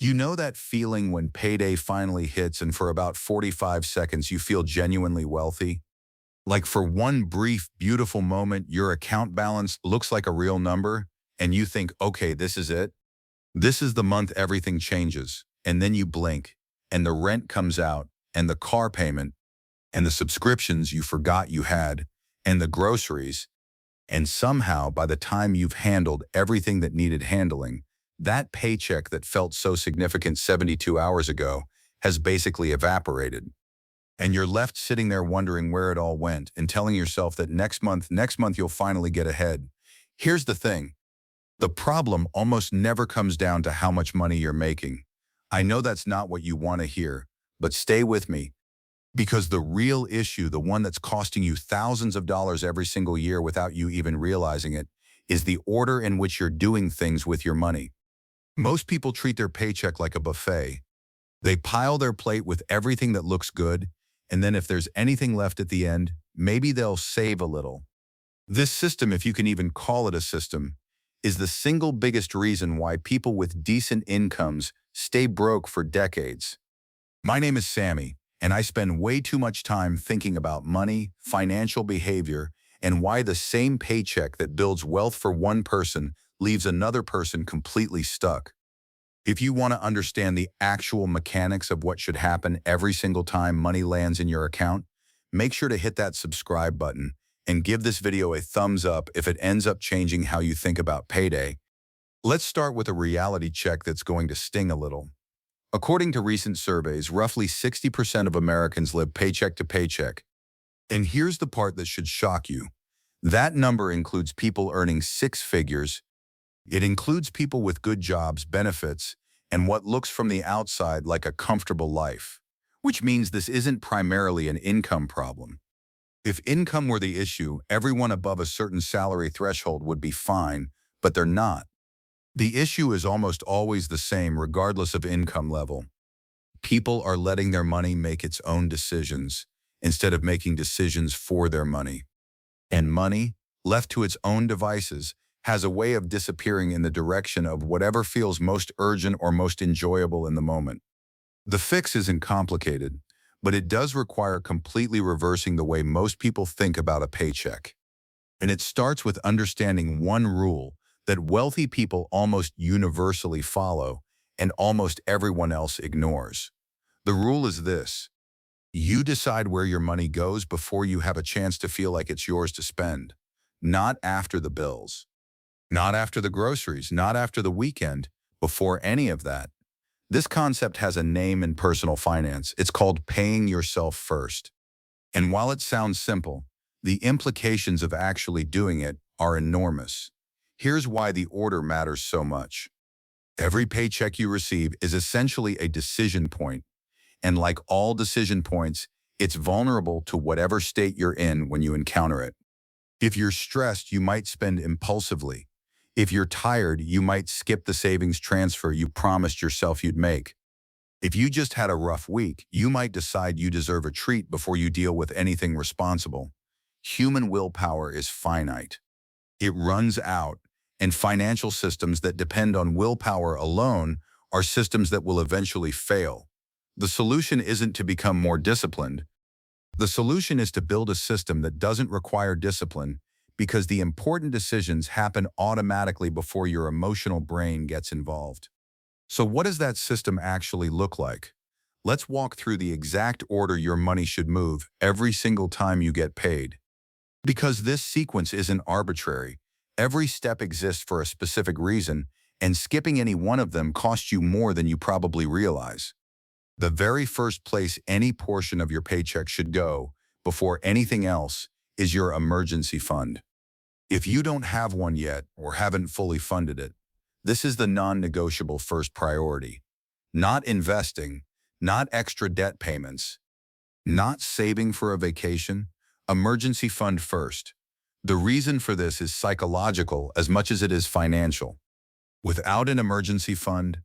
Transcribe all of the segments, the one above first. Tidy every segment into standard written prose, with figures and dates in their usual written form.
You know that feeling when payday finally hits and for about 45 seconds you feel genuinely wealthy? Like for one brief, beautiful moment, your account balance looks like a real number and you think, okay, this is it. This is the month everything changes. And then you blink and the rent comes out and the car payment and the subscriptions you forgot you had and the groceries. And somehow, by the time you've handled everything that needed handling, that paycheck that felt so significant 72 hours ago has basically evaporated. And you're left sitting there wondering where it all went and telling yourself that next month you'll finally get ahead. Here's the thing. The problem almost never comes down to how much money you're making. I know that's not what you want to hear, but stay with me. Because the real issue, the one that's costing you thousands of dollars every single year without you even realizing it, is the order in which you're doing things with your money. Most people treat their paycheck like a buffet. They pile their plate with everything that looks good, and then if there's anything left at the end, maybe they'll save a little. This system, if you can even call it a system, is the single biggest reason why people with decent incomes stay broke for decades. My name is Sammy, and I spend way too much time thinking about money, financial behavior, and why the same paycheck that builds wealth for one person leaves another person completely stuck. If you want to understand the actual mechanics of what should happen every single time money lands in your account, make sure to hit that subscribe button and give this video a thumbs up if it ends up changing how you think about payday. Let's start with a reality check that's going to sting a little. According to recent surveys, roughly 60% of Americans live paycheck to paycheck. And here's the part that should shock you. That number includes people earning six figures. It includes people with good jobs, benefits, and what looks from the outside like a comfortable life, which means this isn't primarily an income problem. If income were the issue, everyone above a certain salary threshold would be fine, but they're not. The issue is almost always the same regardless of income level. People are letting their money make its own decisions instead of making decisions for their money. And money, left to its own devices, has a way of disappearing in the direction of whatever feels most urgent or most enjoyable in the moment. The fix isn't complicated, but it does require completely reversing the way most people think about a paycheck. And it starts with understanding one rule that wealthy people almost universally follow and almost everyone else ignores. The rule is this: you decide where your money goes before you have a chance to feel like it's yours to spend, not after the bills. Not after the groceries, not after the weekend, before any of that. This concept has a name in personal finance. It's called paying yourself first. And while it sounds simple, the implications of actually doing it are enormous. Here's why the order matters so much. Every paycheck you receive is essentially a decision point. And like all decision points, it's vulnerable to whatever state you're in when you encounter it. If you're stressed, you might spend impulsively. If you're tired, you might skip the savings transfer you promised yourself you'd make. If you just had a rough week, you might decide you deserve a treat before you deal with anything responsible. Human willpower is finite. It runs out, and financial systems that depend on willpower alone are systems that will eventually fail. The solution isn't to become more disciplined. The solution is to build a system that doesn't require discipline, because the important decisions happen automatically before your emotional brain gets involved. So what does that system actually look like? Let's walk through the exact order your money should move every single time you get paid. Because this sequence isn't arbitrary. Every step exists for a specific reason, and skipping any one of them costs you more than you probably realize. The very first place any portion of your paycheck should go, before anything else, is your emergency fund. If you don't have one yet or haven't fully funded it, this is the non-negotiable first priority. Not investing, not extra debt payments, not saving for a vacation, emergency fund first. The reason for this is psychological as much as it is financial. Without an emergency fund,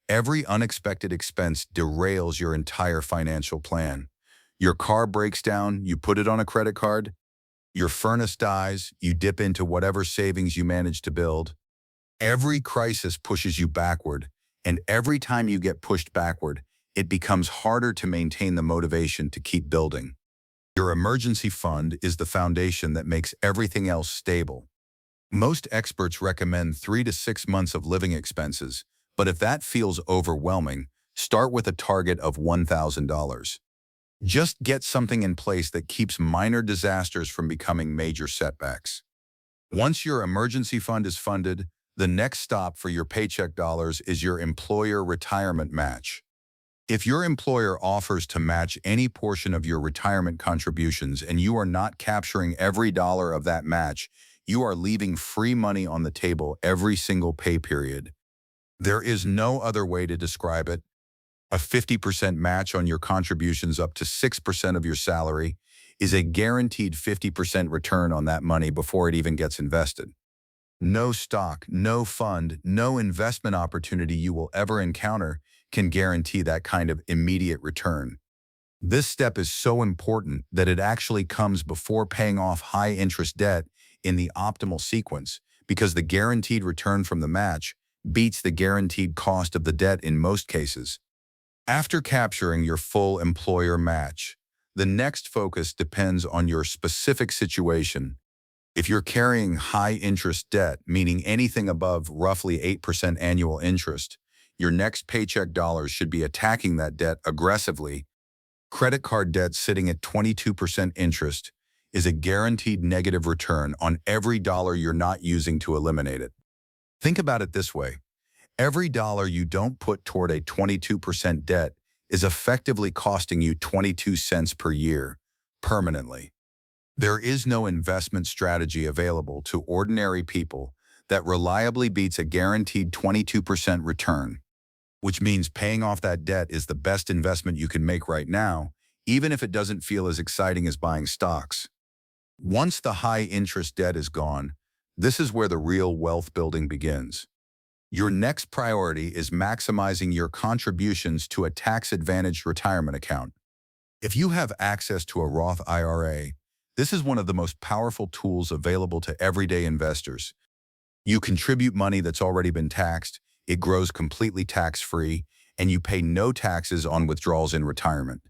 every unexpected expense derails your entire financial plan. Your car breaks down, you put it on a credit card. Your furnace dies, you dip into whatever savings you managed to build. Every crisis pushes you backward, And every time you get pushed backward, it becomes harder to maintain the motivation to keep building. Your emergency fund is the foundation that makes everything else stable. Most experts recommend 3 to 6 months of living expenses, but if that feels overwhelming, start with a target of $1,000. Just get something in place that keeps minor disasters from becoming major setbacks. Once your emergency fund is funded, the next stop for your paycheck dollars is your employer retirement match. If your employer offers to match any portion of your retirement contributions and you are not capturing every dollar of that match, you are leaving free money on the table every single pay period. There is no other way to describe it. A 50% match on your contributions up to 6% of your salary is a guaranteed 50% return on that money before it even gets invested. No stock, no fund, no investment opportunity you will ever encounter can guarantee that kind of immediate return. This step is so important that it actually comes before paying off high-interest debt in the optimal sequence, because the guaranteed return from the match beats the guaranteed cost of the debt in most cases. After capturing your full employer match, the next focus depends on your specific situation. If you're carrying high-interest debt, meaning anything above roughly 8% annual interest, your next paycheck dollars should be attacking that debt aggressively. Credit card debt sitting at 22% interest is a guaranteed negative return on every dollar you're not using to eliminate it. Think about it this way. Every dollar you don't put toward a 22% debt is effectively costing you 22 cents per year, permanently. There is no investment strategy available to ordinary people that reliably beats a guaranteed 22% return, which means paying off that debt is the best investment you can make right now, even if it doesn't feel as exciting as buying stocks. Once the high-interest debt is gone, this is where the real wealth building begins. Your next priority is maximizing your contributions to a tax-advantaged retirement account. If you have access to a Roth IRA, this is one of the most powerful tools available to everyday investors. You contribute money that's already been taxed, it grows completely tax-free, and you pay no taxes on withdrawals in retirement.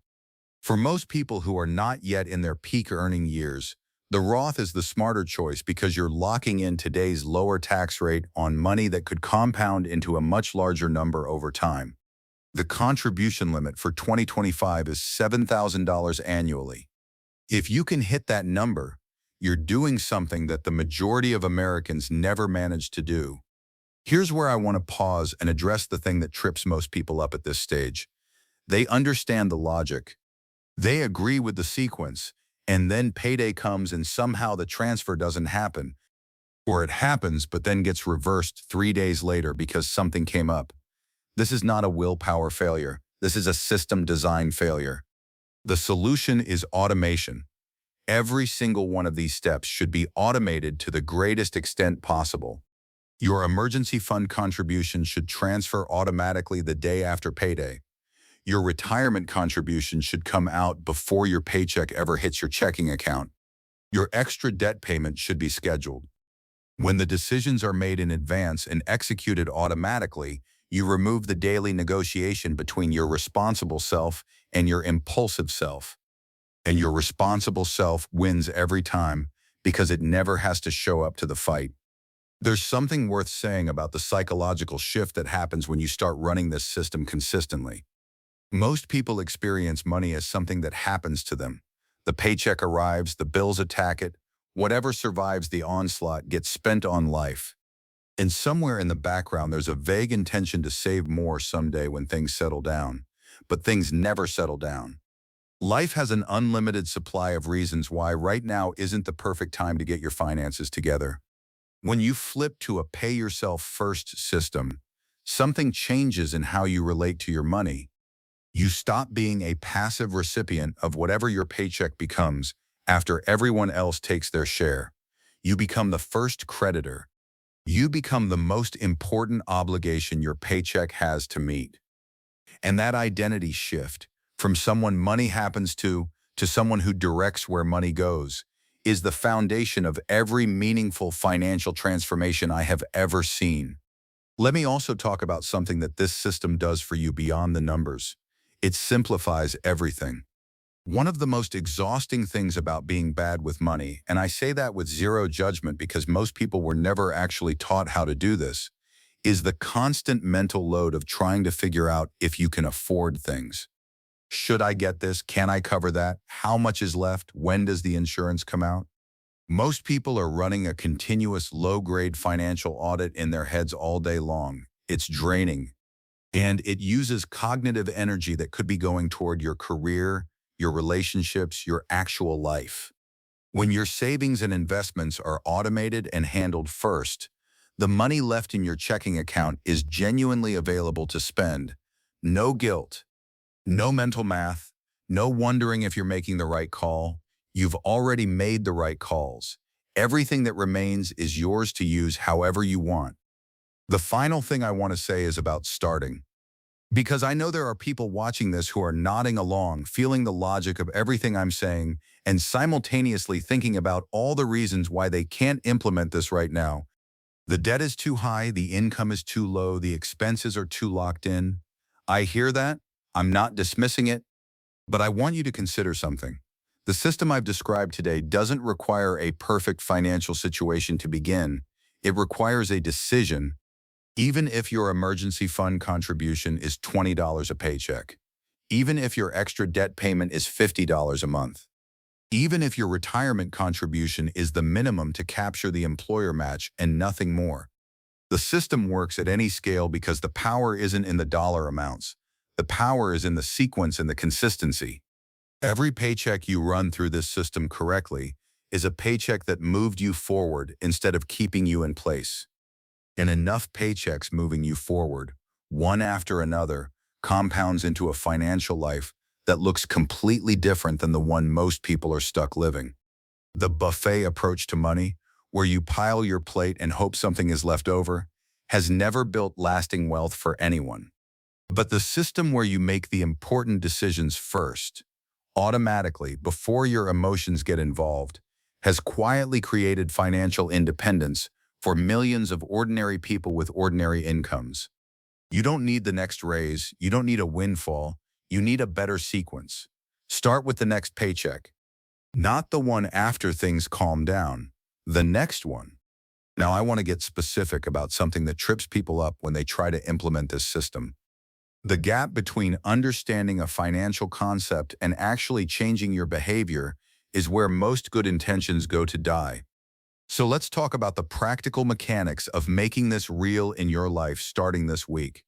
For most people who are not yet in their peak earning years, the Roth is the smarter choice because you're locking in today's lower tax rate on money that could compound into a much larger number over time. The contribution limit for 2025 is $7,000 annually. If you can hit that number, you're doing something that the majority of Americans never manage to do. Here's where I want to pause and address the thing that trips most people up at this stage. They understand the logic. They agree with the sequence, and then payday comes and somehow the transfer doesn't happen, or it happens but then gets reversed 3 days later because something came up. This is not a willpower failure. This is a system design failure. The solution is automation. Every single one of these steps should be automated to the greatest extent possible. Your emergency fund contribution should transfer automatically the day after payday. Your retirement contribution should come out before your paycheck ever hits your checking account. Your extra debt payment should be scheduled. When the decisions are made in advance and executed automatically, you remove the daily negotiation between your responsible self and your impulsive self. And your responsible self wins every time because it never has to show up to the fight. There's something worth saying about the psychological shift that happens when you start running this system consistently. Most people experience money as something that happens to them. The paycheck arrives, the bills attack it, whatever survives the onslaught gets spent on life. And somewhere in the background there's a vague intention to save more someday when things settle down. But things never settle down. Life has an unlimited supply of reasons why right now isn't the perfect time to get your finances together. When you flip to a pay-yourself-first system, something changes in how you relate to your money. You stop being a passive recipient of whatever your paycheck becomes after everyone else takes their share. You become the first creditor. You become the most important obligation your paycheck has to meet. And that identity shift, from someone money happens to someone who directs where money goes, is the foundation of every meaningful financial transformation I have ever seen. Let me also talk about something that this system does for you beyond the numbers. It simplifies everything. One of the most exhausting things about being bad with money, and I say that with zero judgment because most people were never actually taught how to do this, is the constant mental load of trying to figure out if you can afford things. Should I get this? Can I cover that? How much is left? When does the insurance come out? Most people are running a continuous low-grade financial audit in their heads all day long. It's draining, and it uses cognitive energy that could be going toward your career, your relationships, your actual life. When your savings and investments are automated and handled first, the money left in your checking account is genuinely available to spend. No guilt, no mental math, no wondering if you're making the right call. You've already made the right calls. Everything that remains is yours to use however you want. The final thing I want to say is about starting. Because I know there are people watching this who are nodding along, feeling the logic of everything I'm saying, and simultaneously thinking about all the reasons why they can't implement this right now. The debt is too high, the income is too low, the expenses are too locked in. I hear that. I'm not dismissing it, but I want you to consider something. The system I've described today doesn't require a perfect financial situation to begin. It requires a decision, even if your emergency fund contribution is $20 a paycheck, even if your extra debt payment is $50 a month, even if your retirement contribution is the minimum to capture the employer match and nothing more. The system works at any scale because the power isn't in the dollar amounts. The power is in the sequence and the consistency. Every paycheck you run through this system correctly is a paycheck that moved you forward instead of keeping you in place. And enough paychecks moving you forward, one after another, compounds into a financial life that looks completely different than the one most people are stuck living. The buffet approach to money, where you pile your plate and hope something is left over, has never built lasting wealth for anyone. But the system where you make the important decisions first, automatically, before your emotions get involved, has quietly created financial independence for millions of ordinary people with ordinary incomes. You don't need the next raise, you don't need a windfall, you need a better sequence. Start with the next paycheck, not the one after things calm down, the next one. Now I want to get specific about something that trips people up when they try to implement this system. The gap between understanding a financial concept and actually changing your behavior is where most good intentions go to die. So let's talk about the practical mechanics of making this real in your life starting this week.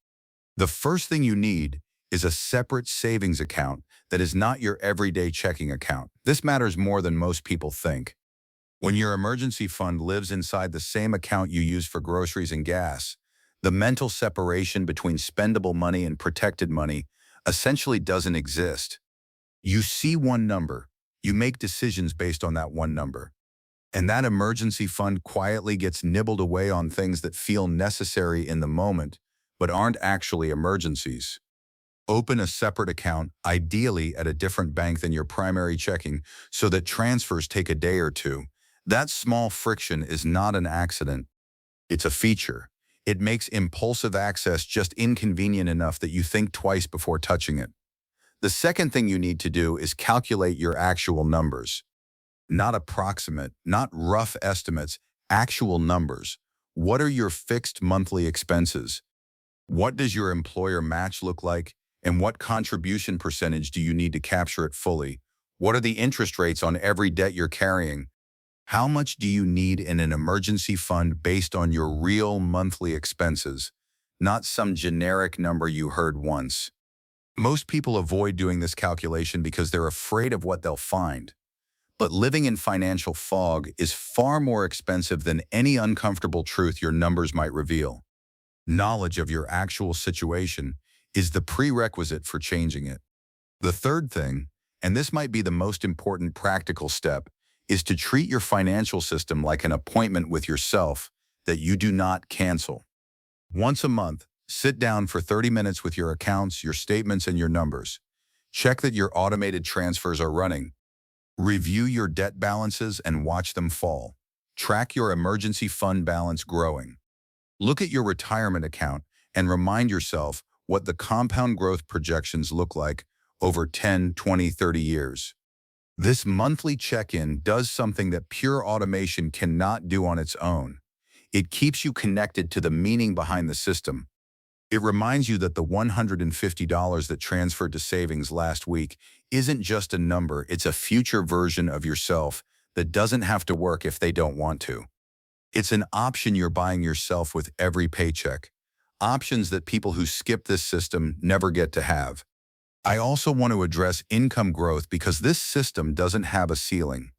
The first thing you need is a separate savings account that is not your everyday checking account. This matters more than most people think. When your emergency fund lives inside the same account you use for groceries and gas, the mental separation between spendable money and protected money essentially doesn't exist. You see one number, you make decisions based on that one number. And that emergency fund quietly gets nibbled away on things that feel necessary in the moment, but aren't actually emergencies. Open a separate account, ideally at a different bank than your primary checking, so that transfers take a day or two. That small friction is not an accident. It's a feature. It makes impulsive access just inconvenient enough that you think twice before touching it. The second thing you need to do is calculate your actual numbers. Not approximate, not rough estimates, actual numbers. What are your fixed monthly expenses? What does your employer match look like? And what contribution percentage do you need to capture it fully? What are the interest rates on every debt you're carrying? How much do you need in an emergency fund based on your real monthly expenses, not some generic number you heard once? Most people avoid doing this calculation because they're afraid of what they'll find. But living in financial fog is far more expensive than any uncomfortable truth your numbers might reveal. Knowledge of your actual situation is the prerequisite for changing it. The third thing, and this might be the most important practical step, is to treat your financial system like an appointment with yourself that you do not cancel. Once a month, sit down for 30 minutes with your accounts, your statements, and your numbers. Check that your automated transfers are running. Review your debt balances and watch them fall. Track your emergency fund balance growing. Look at your retirement account and remind yourself what the compound growth projections look like over 10, 20, 30 years. This monthly check-in does something that pure automation cannot do on its own. It keeps you connected to the meaning behind the system. It reminds you that the $150 that transferred to savings last week isn't just a number, it's a future version of yourself that doesn't have to work if they don't want to. It's an option you're buying yourself with every paycheck. Options that people who skip this system never get to have. I also want to address income growth because this system doesn't have a ceiling.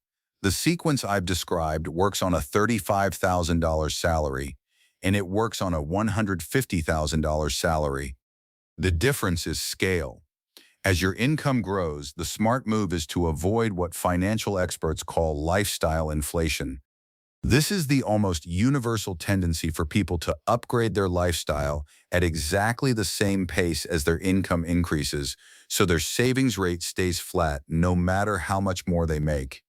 The sequence I've described works on a $35,000 salary, and it works on a $150,000 salary. The difference is scale. As your income grows, the smart move is to avoid what financial experts call lifestyle inflation. This is the almost universal tendency for people to upgrade their lifestyle at exactly the same pace as their income increases, so their savings rate stays flat no matter how much more they make.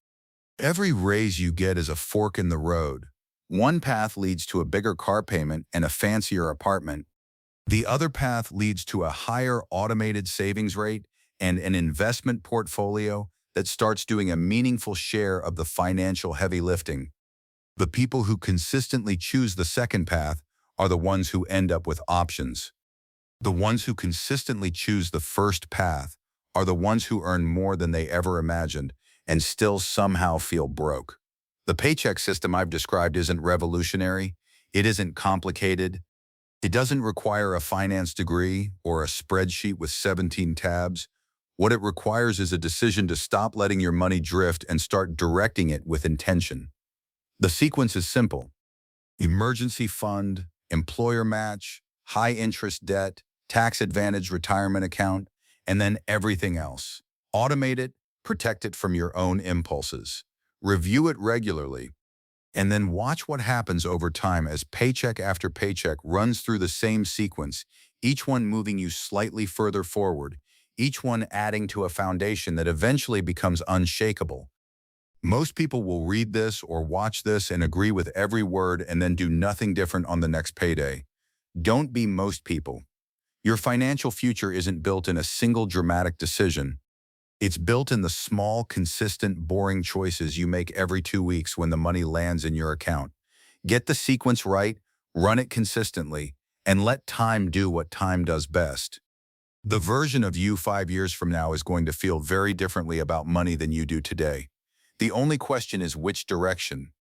Every raise you get is a fork in the road. One path leads to a bigger car payment and a fancier apartment. The other path leads to a higher automated savings rate and an investment portfolio that starts doing a meaningful share of the financial heavy lifting. The people who consistently choose the second path are the ones who end up with options. The ones who consistently choose the first path are the ones who earn more than they ever imagined and still somehow feel broke. The paycheck system I've described isn't revolutionary. It isn't complicated. It doesn't require a finance degree or a spreadsheet with 17 tabs. What it requires is a decision to stop letting your money drift and start directing it with intention. The sequence is simple: emergency fund, employer match, high interest debt, tax advantage retirement account, and then everything else. Automate it, protect it from your own impulses. Review it regularly, and then watch what happens over time as paycheck after paycheck runs through the same sequence, each one moving you slightly further forward, each one adding to a foundation that eventually becomes unshakable. Most people will read this or watch this and agree with every word and then do nothing different on the next payday. Don't be most people. Your financial future isn't built in a single dramatic decision. It's built in the small, consistent, boring choices you make every 2 weeks when the money lands in your account. Get the sequence right, run it consistently, and let time do what time does best. The version of you 5 years from now is going to feel very differently about money than you do today. The only question is which direction.